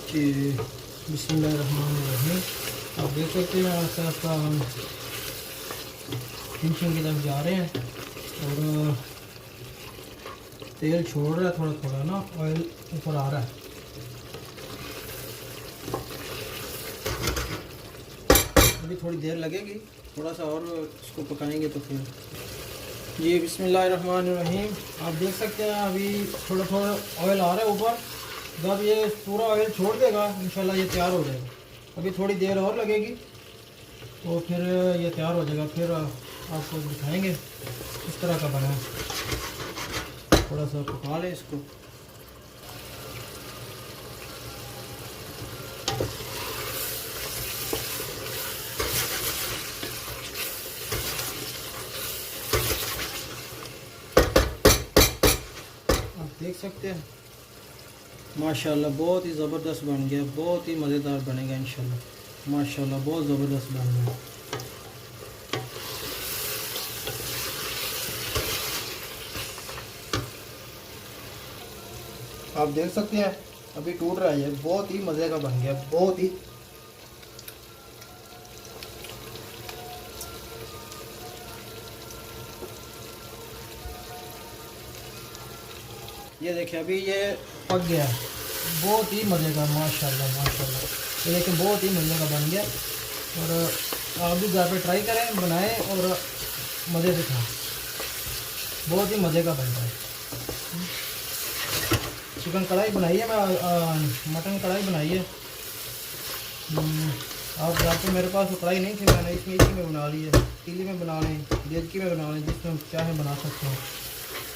जी बिस्मिल्लाहिर्रहमानिर्रहीम। आप देख सकते हैं आस्ता हम फिनिशिंग की तरफ जा रहे हैं और तेल छोड़ रहा है थोड़ा थोड़ा ना, ऑयल ऊपर आ रहा है। अभी थोड़ी देर लगेगी, थोड़ा सा और इसको पकाएंगे तो फिर। जी बिस्मिल्लाहिर्रहमानिर्रहीम। आप देख सकते हैं अभी थोड़ा थोड़ा ऑयल आ रहा है ऊपर। जब ये पूरा ऑयल छोड़ देगा इंशाल्लाह ये तैयार हो जाएगा। अभी थोड़ी देर और लगेगी तो फिर ये तैयार हो जाएगा। फिर आपको दिखाएंगे किस तरह का बना है। थोड़ा सा पका लें इसको। आप देख सकते हैं माशाल्लाह बहुत ही ज़बरदस्त बन गया, बहुत ही मज़ेदार बनेगा इंशाल्लाह। माशाल्लाह बहुत ज़बरदस्त बन गया। आप देख सकते हैं अभी टूट रहा है, बहुत ही मज़े का बन गया, बहुत ही। ये देखिए अभी ये पक गया, बहुत ही मज़े का माशाल्लाह माशाल्लाह। ये लेकिन बहुत ही मज़े का बन गया। और आप भी घर पे ट्राई करें, बनाएं और मज़े से खाएं। बहुत ही मज़े का बनता है। चिकन कढ़ाई बनाई है, मैं मटन कढ़ाई बनाई है। आप घर पे मेरे पास कढ़ाई नहीं थी, मैंने इसमें इसी में बना ली है। तीली में बना लें, देचकी में बना लें, जिसमें चाहे बना सकते हैं।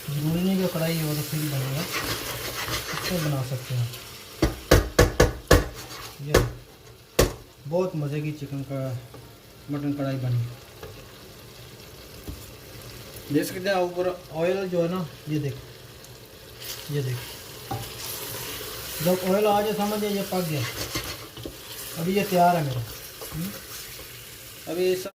ज़रूरी नहीं कि कढ़ाई हो तो फिर बनेगा, इसमें बना सकते हैं। ये बहुत मज़े की चिकन का मटन कढ़ाई बनी। देख सकते हैं ऊपर ऑयल जो है ना, ये देख जब ऑयल आ जाए समझिए ये पक गया। अभी ये तैयार है मेरा। अभी सब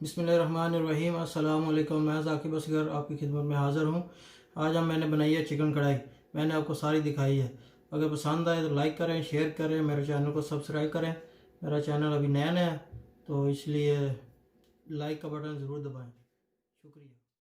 बिस्मिल्लाहिर्रहमानिर्रहीम। अस्सलाम वालेकुम। मैं सबसइकरब आपकी खिदमत में हाज़िर हूँ। आज मैंने बनाई है चिकन कढ़ाई। मैंने आपको सारी दिखाई है। अगर पसंद आए तो लाइक करें, शेयर करें, मेरे चैनल को सब्सक्राइब करें। मेरा चैनल अभी नया है तो इसलिए लाइक का बटन ज़रूर दबाएं। शुक्रिया।